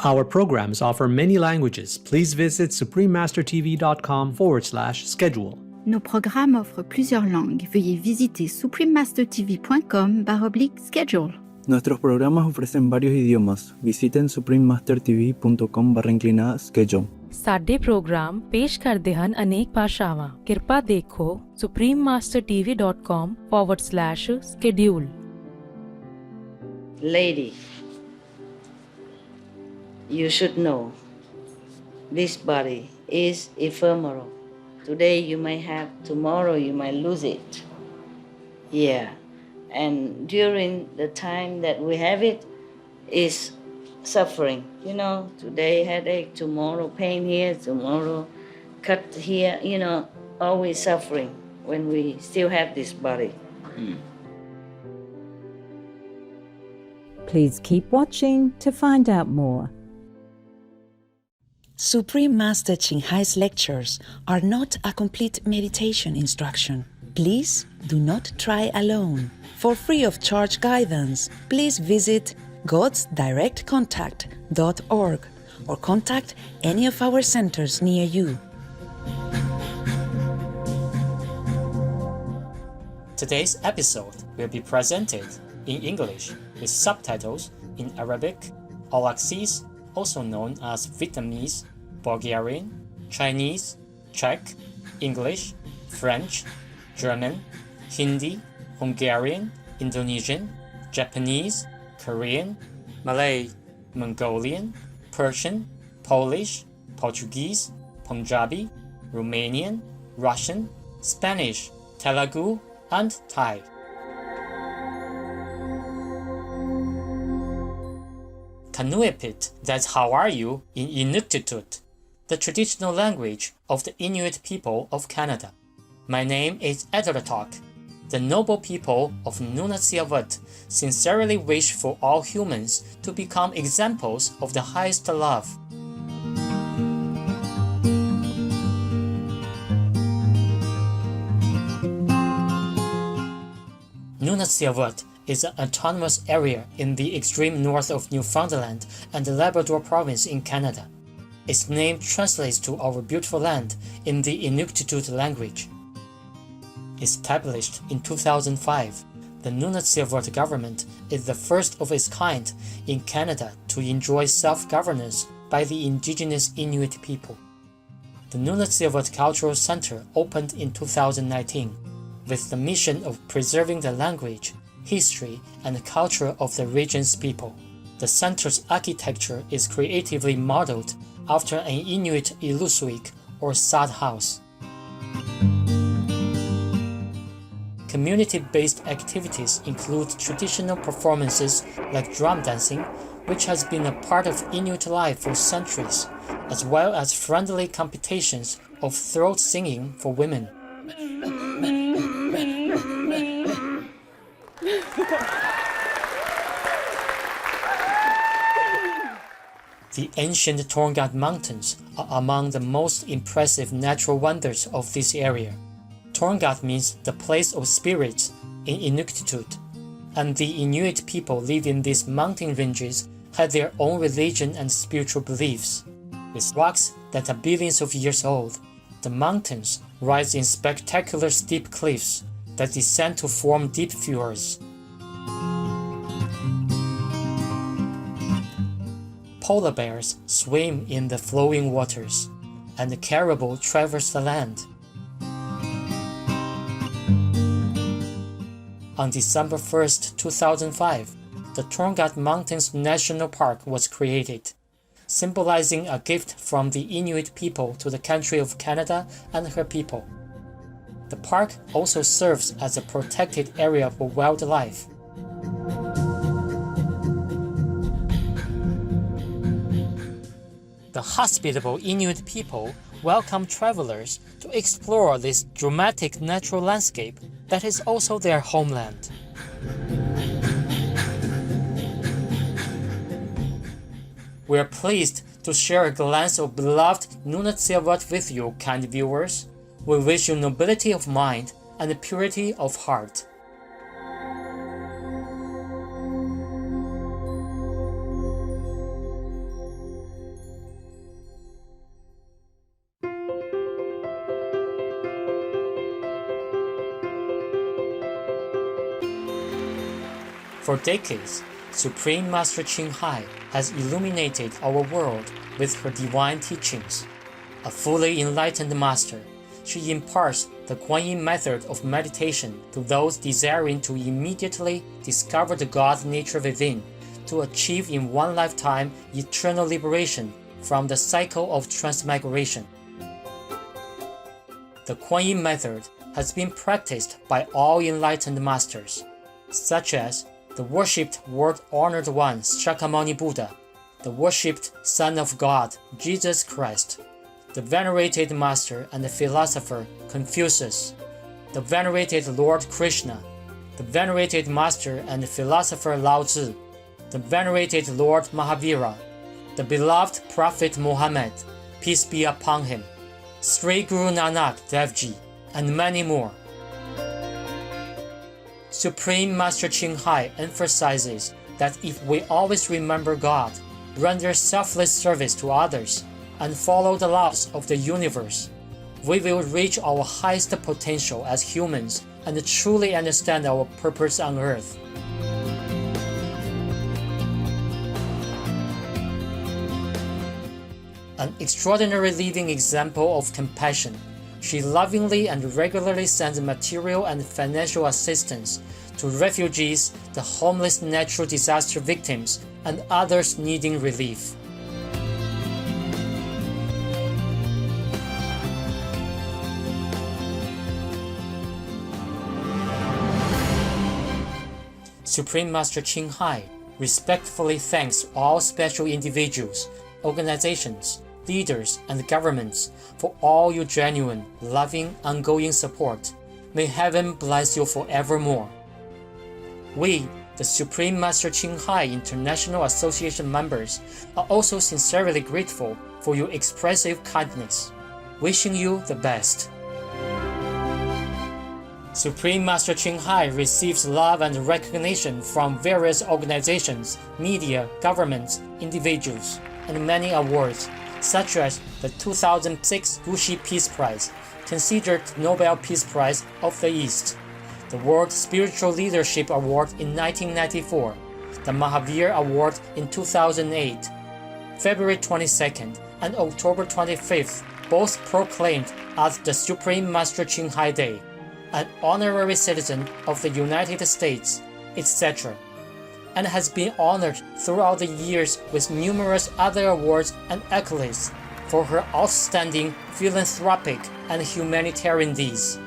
Our programs offer many languages. Please visit suprememastertv.com/schedule. Nos programmes offrent plusieurs langues. Veuillez visiter suprememastertv.com/schedule. Nuestros programas ofrecen varios idiomas. Visiten suprememastertv.com/schedule. ਸਾਡੇ programme ਪੇਸ਼ ਕਰਦੇ ਹਨ ਅਨੇਕ ਭਾਸ਼ਾਵਾਂ। ਕਿਰਪਾ ਦੇਖੋ suprememastertv.com/schedule. Lady, you should know this body is ephemeral. Today you may have, tomorrow you might lose it. Yeah, and during the time that we have it is suffering. You know, today headache, tomorrow pain here, tomorrow cut here, you know, always suffering when we still have this body. Please keep watching to find out more. Supreme Master Ching Hai's lectures are not a complete meditation instruction. Please do not try alone. For free of charge guidance, please visit godsdirectcontact.org or contact any of our centers near you. Today's episode will be presented in English with subtitles in Arabic, Alaxese, also known as Vietnamese, Bulgarian, Chinese, Czech, English, French, German, Hindi, Hungarian, Indonesian, Japanese, Korean, Malay, Mongolian, Persian, Polish, Portuguese, Punjabi, Romanian, Russian, Spanish, Telugu, and Thai. Kanuipit, that's how are you in Inuktitut, the traditional language of the Inuit people of Canada. My name is Ederatok. The noble people of Nunatsiavut sincerely wish for all humans to become examples of the highest love. Nunatsiavut is an autonomous area in the extreme north of Newfoundland and the Labrador province in Canada. Its name translates to our beautiful land in the Inuktitut language. Established in 2005, the Nunatsiavut government is the first of its kind in Canada to enjoy self-governance by the indigenous Inuit people. The Nunatsiavut Cultural Center opened in 2019 with the mission of preserving the language, history, and culture of the region's people. The center's architecture is creatively modeled after an Inuit ilusuik or sad house. Community-based activities include traditional performances like drum dancing, which has been a part of Inuit life for centuries, as well as friendly competitions of throat singing for women. The ancient Torngat Mountains are among the most impressive natural wonders of this area. Torngat means the place of spirits in Inuktitut, and the Inuit people living in these mountain ranges had their own religion and spiritual beliefs. With rocks that are billions of years old, the mountains rise in spectacular steep cliffs that descend to form deep fjords. Polar bears swim in the flowing waters, and the caribou traverse the land. On December 1st, 2005, the Torngat Mountains National Park was created, symbolizing a gift from the Inuit people to the country of Canada and her people. The park also serves as a protected area for wildlife. The hospitable Inuit people welcome travelers to explore this dramatic natural landscape that is also their homeland. We are pleased to share a glance of beloved Nunatsiavut with you, kind viewers. We wish you nobility of mind and purity of heart. For decades, Supreme Master Ching Hai has illuminated our world with her divine teachings. A fully enlightened master, she imparts the Kuan Yin method of meditation to those desiring to immediately discover the God nature within, to achieve in one lifetime eternal liberation from the cycle of transmigration. The Kuan Yin method has been practiced by all enlightened masters, such as the worshipped world-honored one Shakyamuni Buddha, the worshipped Son of God Jesus Christ, the venerated master and philosopher Confucius, the venerated Lord Krishna, the venerated master and philosopher Lao Tzu, the venerated Lord Mahavira, the beloved Prophet Muhammad, peace be upon him, Sri Guru Nanak Dev Ji, and many more. Supreme Master Ching Hai emphasizes that if we always remember God, render selfless service to others, and follow the laws of the universe, we will reach our highest potential as humans and truly understand our purpose on earth. An extraordinary living example of compassion, she lovingly and regularly sends material and financial assistance to refugees, the homeless natural disaster victims, and others needing relief. Supreme Master Ching Hai respectfully thanks all special individuals, organizations, leaders, and governments for all your genuine, loving, ongoing support. May heaven bless you forevermore. We, the Supreme Master Ching Hai International Association members, are also sincerely grateful for your expressive kindness. Wishing you the best. Supreme Master Ching Hai receives love and recognition from various organizations, media, governments, individuals, and many awards, such as the 2006 Gushi Peace Prize, considered Nobel Peace Prize of the East, the World Spiritual Leadership Award in 1994, the Mahavir Award in 2008, February 22nd and October 25th, both proclaimed as the Supreme Master Ching Hai Day, an honorary citizen of the United States, etc., and has been honored throughout the years with numerous other awards and accolades for her outstanding philanthropic and humanitarian deeds.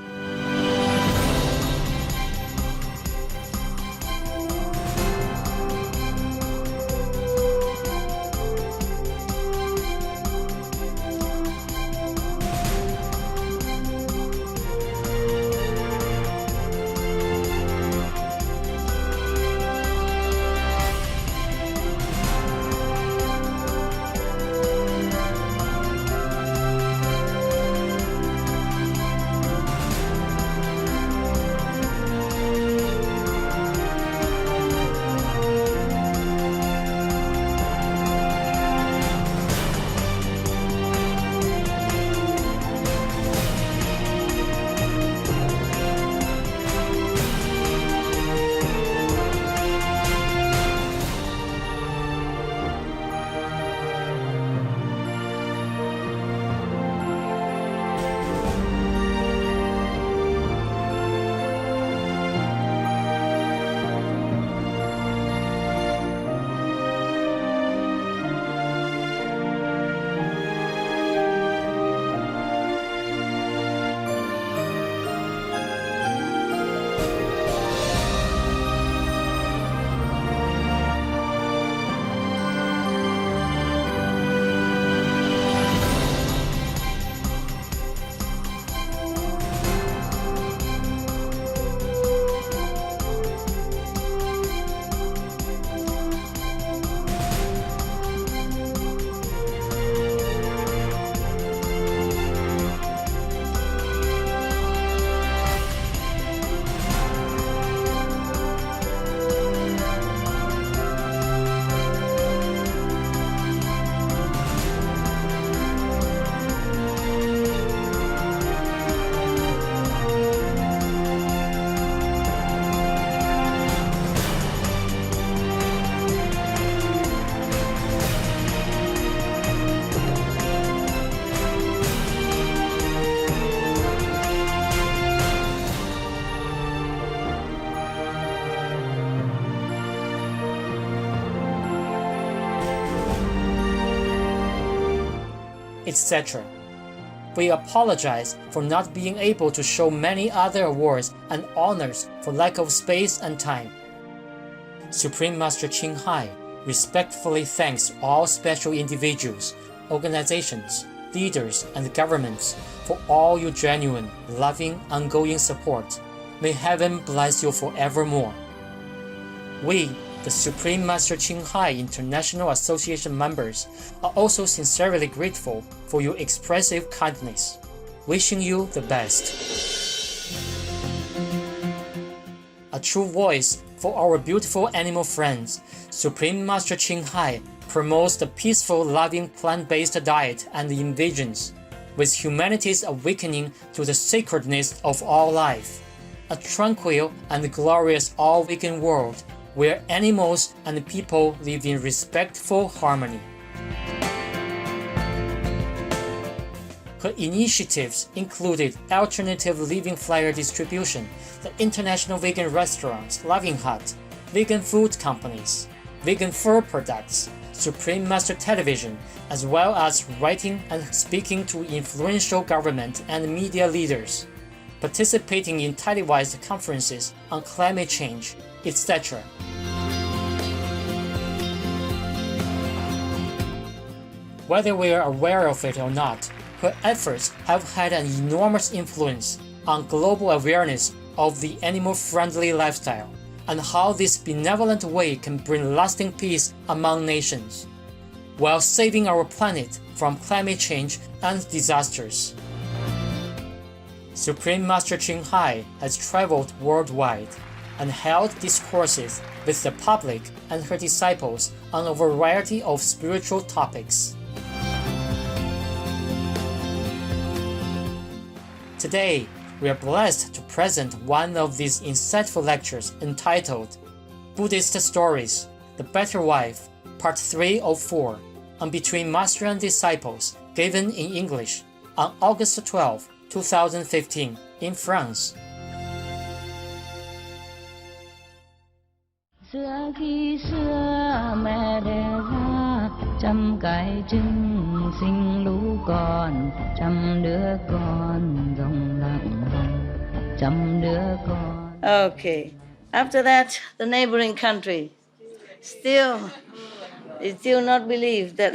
etc. We apologize for not being able to show many other awards and honors for lack of space and time. Supreme Master Ching Hai respectfully thanks all special individuals, organizations, leaders, and governments for all your genuine, loving, ongoing support. May heaven bless you forevermore. We, the Supreme Master Ching Hai International Association members, are also sincerely grateful for your expressive kindness. Wishing you the best. A true voice for our beautiful animal friends, Supreme Master Ching Hai promotes the peaceful, loving plant-based diet and envisions, with humanity's awakening to the sacredness of all life, a tranquil and glorious all-vegan world where animals and people live in respectful harmony. Her initiatives included alternative living flyer distribution, the International Vegan Restaurants, Loving Hut, vegan food companies, vegan fur products, Supreme Master Television, as well as writing and speaking to influential government and media leaders, participating in televised conferences on climate change, etc. Whether we are aware of it or not, her efforts have had an enormous influence on global awareness of the animal-friendly lifestyle and how this benevolent way can bring lasting peace among nations, while saving our planet from climate change and disasters. Supreme Master Ching Hai has traveled worldwide and held discourses with the public and her disciples on a variety of spiritual topics. Today, we are blessed to present one of these insightful lectures entitled Buddhist Stories, The Better Wife, Part 3 of 4, on Between Master and Disciples, given in English, on August 12, 2015, in France. Okay. After that, the neighboring country still not believe that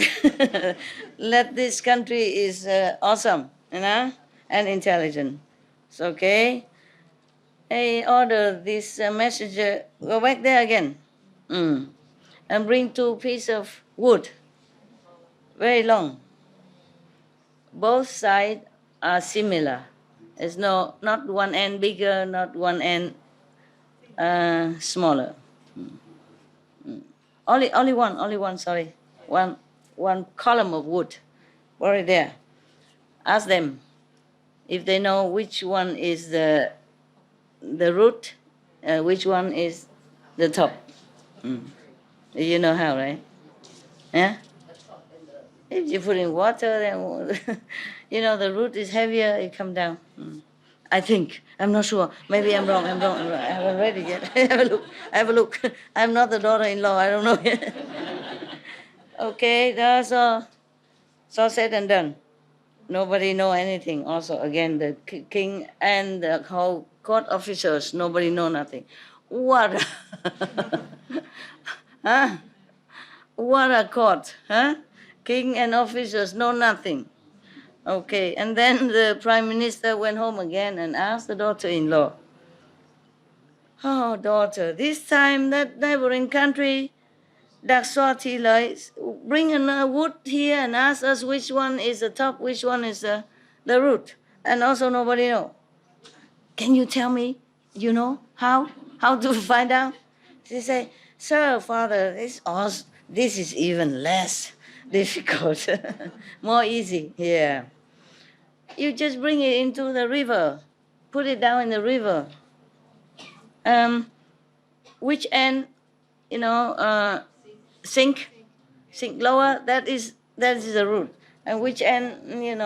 that this country is awesome, and intelligent. It's okay. I order this messenger, go back there again, and bring 2 pieces of wood, very long. Both sides are similar. There's not one end bigger, not one end smaller. Only one. Sorry, one column of wood, right there. Ask them if they know which one is the root, which one is the top. You know how, right? Yeah. If you put in water, then the root is heavier. It come down. I think. I'm not sure. Maybe I'm wrong. I haven't read it yet. Have a look. I'm not the daughter-in-law. I don't know yet. Okay, that's all. So said and done. Nobody know anything. Also, again, the king and the whole court officers, nobody know nothing. What? Huh? What a court, huh? King and officers know nothing. Okay, and then the prime minister went home again and asked the daughter-in-law, "Oh, daughter, this time that neighboring country, Dakswati lies, bring a wood here and ask us which one is the top, which one is the root. And also nobody know. Can you tell me, how to find out?" She say, "Sir, father, this is even less difficult, more easy. Yeah. You just bring it into the river, put it down in the river. Which end, sink lower, that is the root. And which end,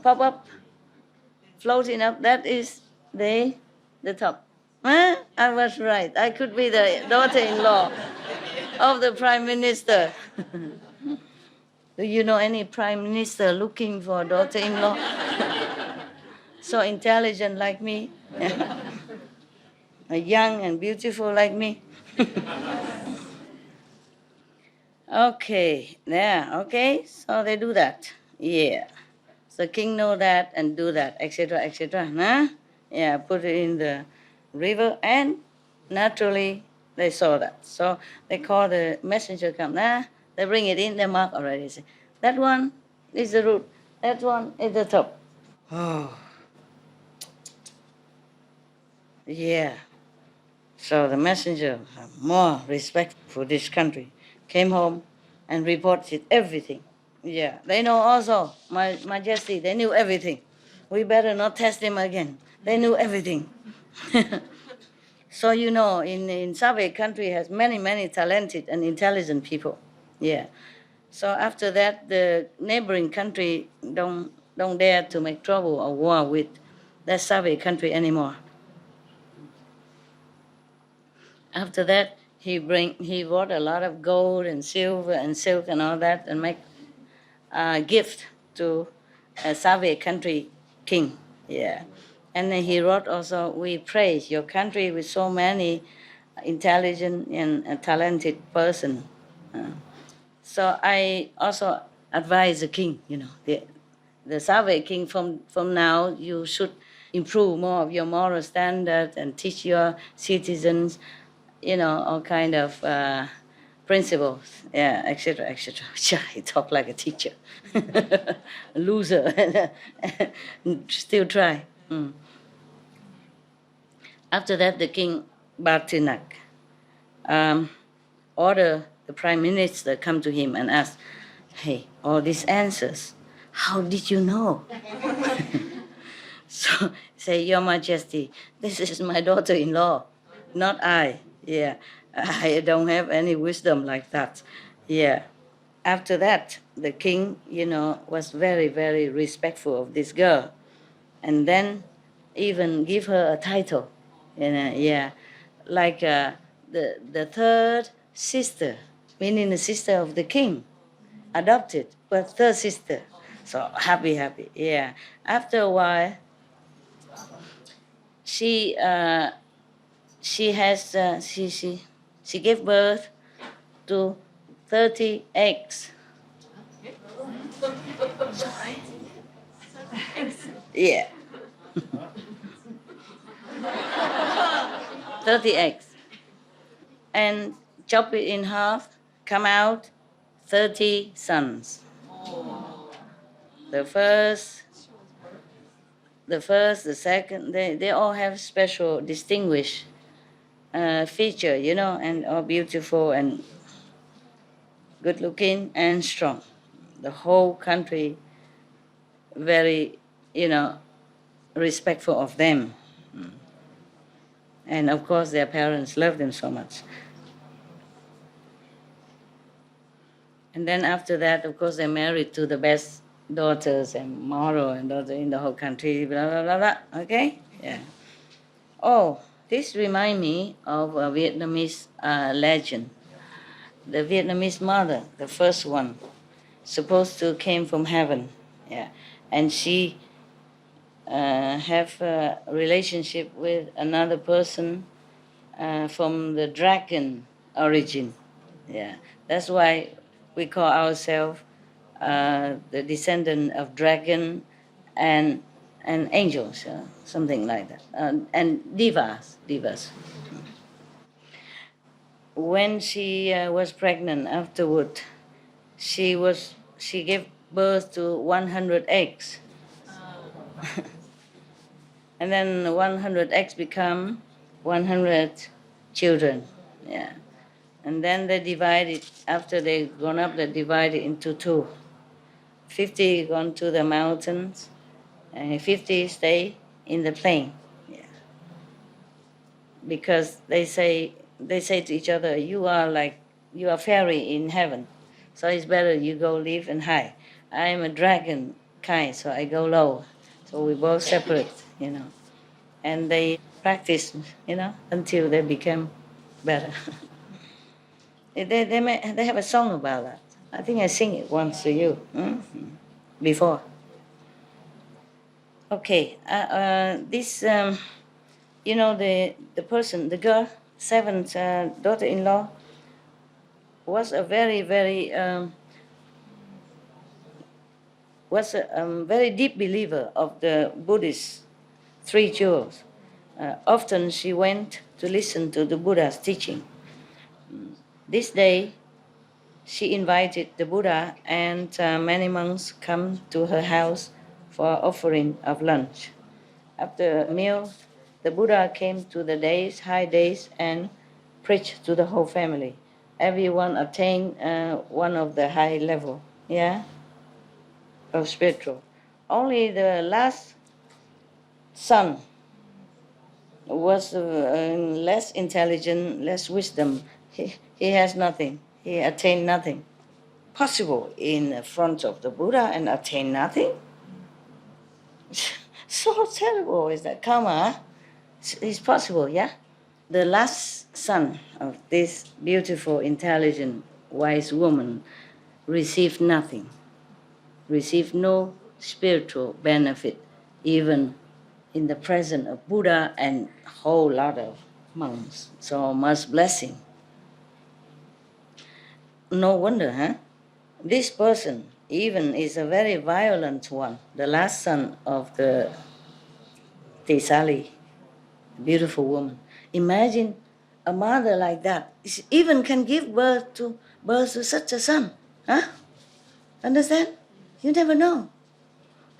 pop up, floating up, that is the top." Huh? I was right. I could be the daughter-in-law of the prime minister. Do you know any prime minister looking for a daughter-in-law? So intelligent like me? Young and beautiful like me? Okay, yeah, okay, so they do that. Yeah. So king know that and do that, etc., etc. Nah? Yeah, put it in the river, and naturally they saw that. So they call the messenger come. Nah, they bring it in, they mark already. Say, that one is the root, that one is the top. Oh, yeah. So the messenger, more respect for this country, came home and reported everything. Yeah, they know also, my Majesty, they knew everything. We better not test them again. They knew everything. So you know, in Soviet country has many, many talented and intelligent people. Yeah. So after that, the neighboring country don't dare to make trouble or war with that Soviet country anymore. After that, he brought a lot of gold and silver and silk and all that, and make a gift to a Soviet country king. Yeah. And then he wrote also, we praise your country with so many intelligent and talented person. So I also advise the king, the Soviet king, from now you should improve more of your moral standard and teach your citizens, all kind of principles, yeah, etc., etc. He talked like a teacher. Loser. Still try. After that, the king Bartinak ordered the prime minister come to him and ask, hey, all these answers, how did you know? So say, Your Majesty, this is my daughter-in-law, not I. Yeah, I don't have any wisdom like that. Yeah. After that, the king, was very, very respectful of this girl, and then even give her a title. Yeah, like the third sister, meaning the sister of the king, adopted, but third sister. So happy, yeah. After a while, she gave birth to 30 eggs. Sorry. Yeah. 30 eggs. And chop it in half, come out 30 sons. The first, the second, they all have special distinguished feature, and all beautiful and good looking and strong. The whole country very, respectful of them. And of course their parents love them so much. And then after that, of course, they're married to the best daughters and model and daughter in the whole country, blah, blah, blah, blah. Okay? Yeah. Oh, this reminds me of a Vietnamese legend. The Vietnamese mother, the first one, supposed to came from heaven. Yeah. And she have a relationship with another person from the dragon origin. Yeah. That's why we call ourselves the descendant of dragon and angels, something like that, and divas. When she was pregnant, afterward, she gave birth to 100 eggs, and then 100 eggs become 100 children. Yeah. And then they divided, after they grown up, they divided into two. 50 gone to the mountains, and 50 stay in the plain. Yeah. Because they say to each other, you are fairy in heaven, so it's better you go live and high. I am a dragon kind, so I go low. So we both separate, And they practice, until they become better. They have a song about that. I think I sing it once to you before. Okay, this, the person, the girl, seventh daughter-in-law, was a very, very, very deep believer of the Buddhist three jewels. Often she went to listen to the Buddha's teaching. This day, she invited the Buddha and many monks come to her house for offering of lunch. After a meal, the Buddha came to the high days and preached to the whole family. Everyone attained one of the high level, of spiritual. Only the last son was less intelligent, less wisdom. He has nothing. He attained nothing. Possible in front of the Buddha and attain nothing? So terrible is that karma. It's possible, yeah? The last son of this beautiful, intelligent, wise woman received nothing, received no spiritual benefit, even in the presence of Buddha and a whole lot of monks. So much blessing. No wonder, huh? This person even is a very violent one, the last son of the Tisali, beautiful woman. Imagine a mother like that even can give birth to such a son. Huh? Understand? You never know.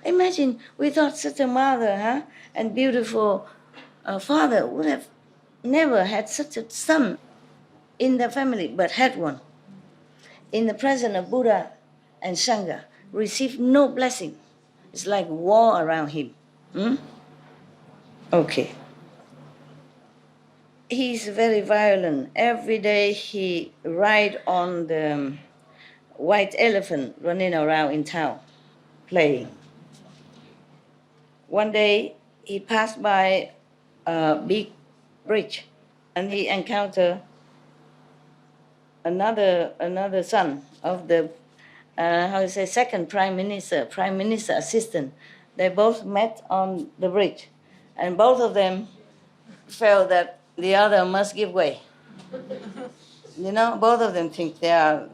Imagine we thought such a mother, and beautiful father would have never had such a son in the family, but had one. In the presence of Buddha and Sangha, received no blessing. It's like war around him. Okay. He's very violent. Every day he ride on the white elephant running around in town, playing. One day he passed by a big bridge and he encountered another son of the second prime minister assistant. They both met on the bridge, and both of them felt that the other must give way. Both of them think they are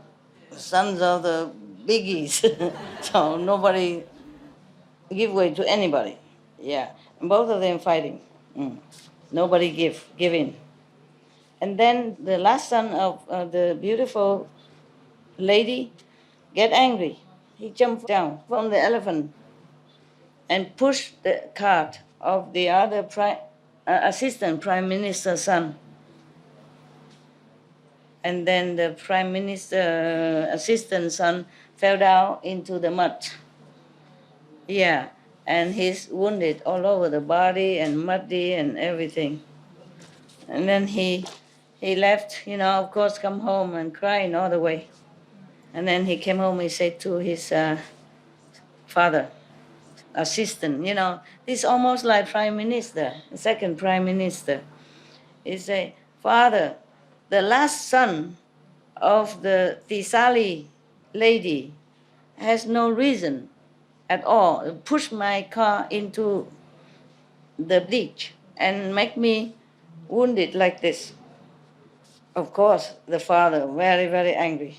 sons of the biggies, so nobody give way to anybody. Yeah, and both of them fighting. Nobody give in. And then the last son of the beautiful lady get angry. He jumped down from the elephant and pushed the cart of the other assistant prime minister's son. And then the prime minister assistant son fell down into the mud. Yeah, and he's wounded all over the body and muddy and everything. And then he left, of course, come home and crying all the way. And then he came home, he said to his father, assistant, this is almost like prime minister, second prime minister. He said, Father, the last son of the Tisali lady has no reason at all to push my car into the ditch and make me wounded like this. Of course, the father, very, very angry.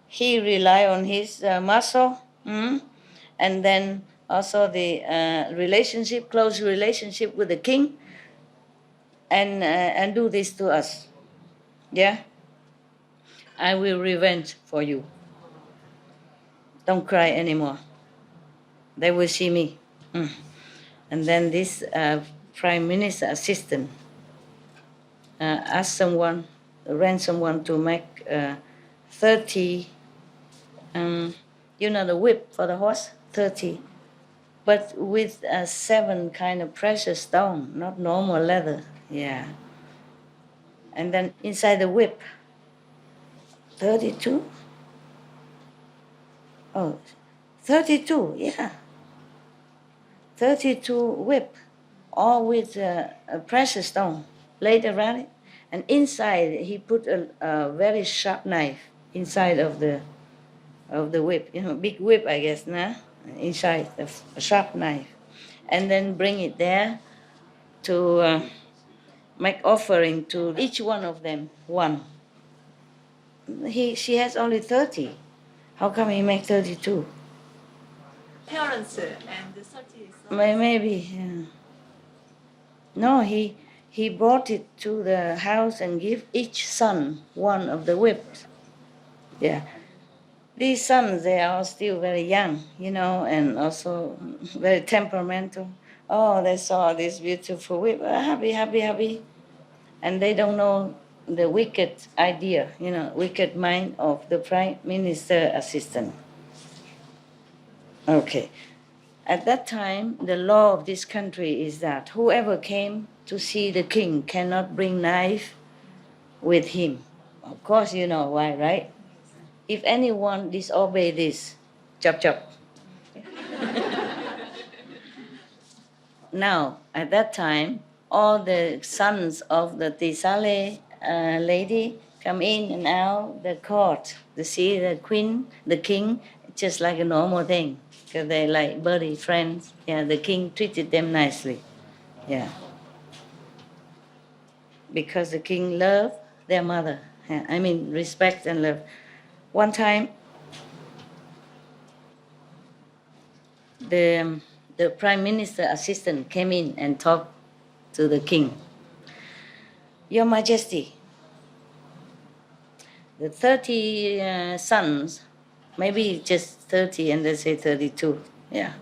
He relied on his muscle, and then also the close relationship with the king, and do this to us. Yeah? I will revenge for you. Don't cry anymore. They will see me. And then this prime minister assistant asked someone, ran someone to make 30, the whip for the horse, 30, but with 7 kind of precious stone, not normal leather. Yeah. And then inside the whip, 32? Oh, 32, yeah. 32 whip, all with a precious stone laid around it. And inside he put a very sharp knife. inside of the whip, big whip, I guess, nah? Inside a sharp knife, and then bring it there to make offering to each one of them one. She has only 30. How come he make 32? Parents and 30 Maybe. Yeah. No, he brought it to the house and give each son one of the whips. Yeah. These sons, they are still very young, and also very temperamental. Oh, they saw this beautiful whip, happy, happy, happy. And they don't know the wicked idea, wicked mind of the prime minister assistant. Okay. At that time, the law of this country is that whoever came to see the king cannot bring knife with him. Of course, you know why, right? If anyone disobey this, chop chop. Now, at that time, all the sons of the Tisale lady come in and out the court to see the queen, the king, just like a normal thing, because they like buddy friends. Yeah, the king treated them nicely. Yeah, because the king loved their mother. Yeah, I mean, respect and love. One time, the prime minister assistant came in and talked to the king. Your Majesty, the 30 sons, maybe just 30 and they say 32, yeah.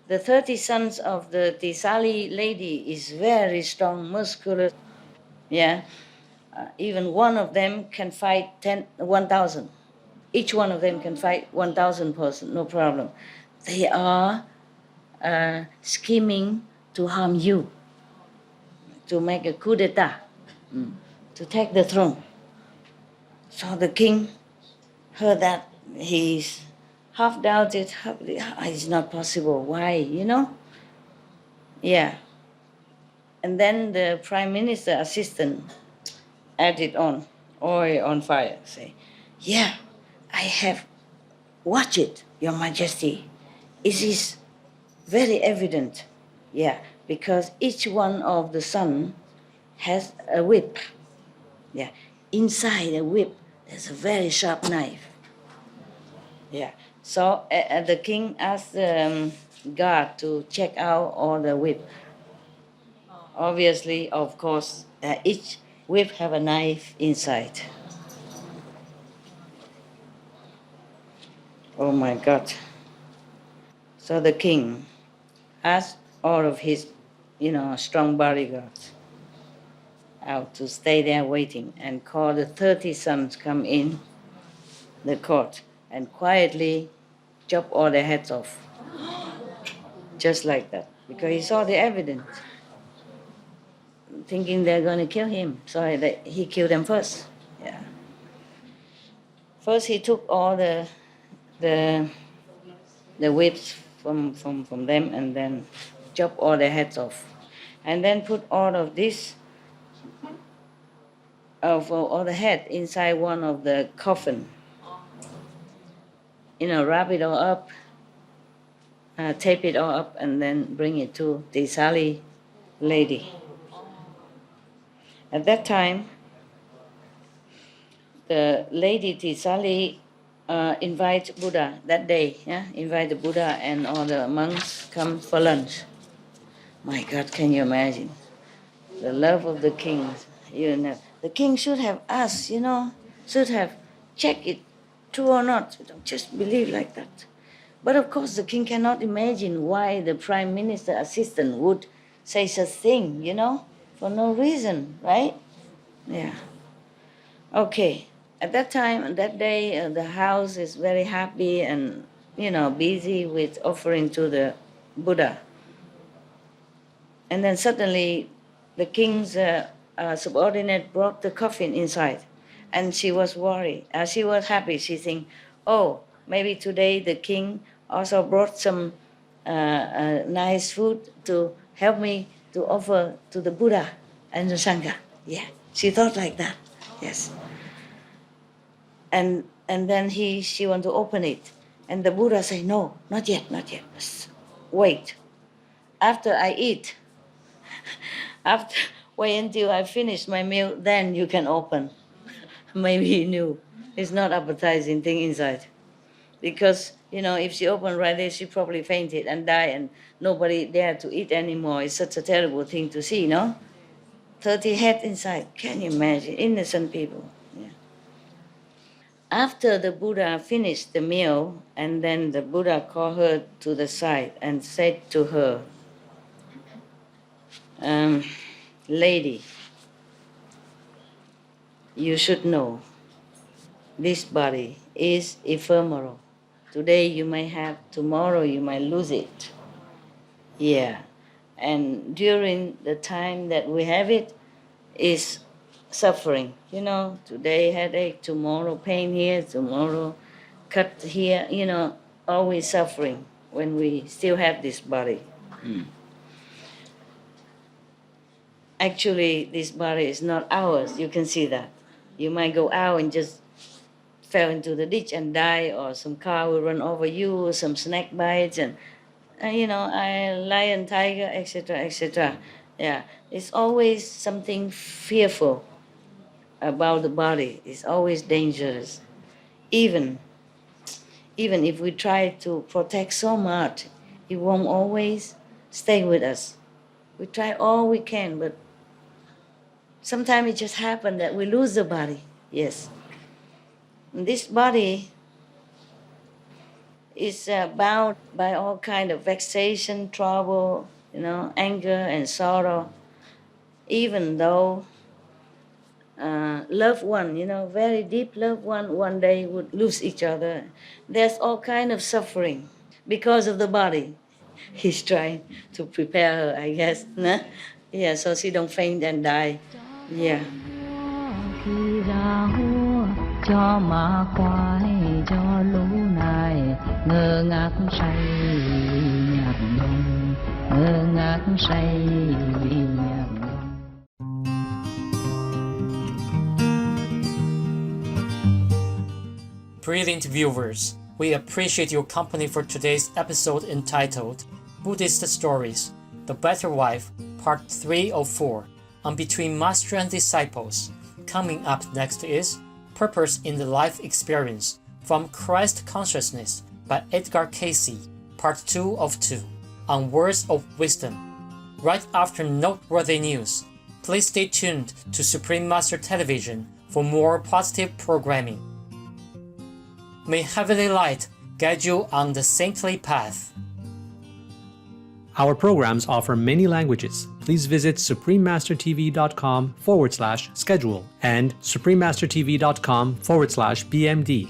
The 30 sons of the Tisali lady is very strong, muscular, yeah. Even one of them can fight 1,000. Each one of them can fight 1,000 person, no problem. They are scheming to harm you, to make a coup d'etat, to take the throne. So the king heard that. He's half doubted, it's not possible. Why, Yeah. And then the prime minister assistant added on oil on fire, say, yeah, I have watched it, Your Majesty. It is very evident, yeah, because each one of the son has a whip. Yeah, inside a whip, there's a very sharp knife. Yeah, so the king asked the guard to check out all the whip. Obviously, of course, each whip have a knife inside. Oh my God. So the king asked all of his, strong bodyguards out to stay there waiting and call the 30 sons come in the court and quietly chop all their heads off. Just like that. Because he saw the evidence, thinking they're going to kill him. So he killed them first. Yeah. First he took all the whips from them and then chop all their heads off. And then put all of this, all the head inside one of the coffin. Wrap it all up, tape it all up, and then bring it to the Sali lady. At that time, the lady Tisali invite Buddha that day. Yeah, invite the Buddha and all the monks come for lunch. My God, can you imagine the love of the king? The king should have asked. Should have checked it, true or not. Don't just believe like that. But of course, the king cannot imagine why the prime minister assistant would say such thing. For no reason, right? Yeah. Okay. At that time, that day, the house is very happy and, busy with offering to the Buddha. And then suddenly, the king's subordinate brought the coffin inside. And she was worried. She was happy. She think, oh, maybe today the king also brought some nice food to help me to offer to the Buddha and the Sangha. Yeah, she thought like that. Yes. And then she want to open it. And the Buddha say, no, not yet. Wait. After I eat, wait until I finish my meal, then you can open. Maybe he knew. It's not appetizing thing inside. Because, if she opened right there, she probably fainted and died and nobody dared to eat anymore. It's such a terrible thing to see, no? 30 heads inside. Can you imagine? Innocent people. Yeah. After the Buddha finished the meal, and then the Buddha called her to the side and said to her, lady, you should know this body is ephemeral. Today you may have, tomorrow you might lose it. Yeah. And during the time that we have it is suffering. Today headache, tomorrow pain here, tomorrow cut here, always suffering when we still have this body. Actually, this body is not ours. You can see that. You might go out and just fell into the ditch and die, or some car will run over you, or some snake bites, and lion, tiger, etc., etc. Yeah, it's always something fearful about the body. It's always dangerous. Even if we try to protect so much, it won't always stay with us. We try all we can, but sometimes it just happens that we lose the body. Yes. And this body is bound by all kind of vexation, trouble, anger and sorrow. Even though loved one, very deep loved one day would lose each other. There's all kind of suffering because of the body. He's trying to prepare her, I guess. Nah? Yeah, so she don't faint and die. Yeah. Brilliant viewers, we appreciate your company for today's episode entitled Buddhist Stories, The Better Wife, Part 3 of 4, on Between Master and Disciples. Coming up next is Purpose in the Life Experience from Christ Consciousness by Edgar Casey, Part 2 of 2, on Words of Wisdom. Right after noteworthy news, please stay tuned to Supreme Master Television for more positive programming. May heavenly light guide you on the saintly path. Our programs offer many languages. Please visit suprememastertv.com/schedule and suprememastertv.com/BMD.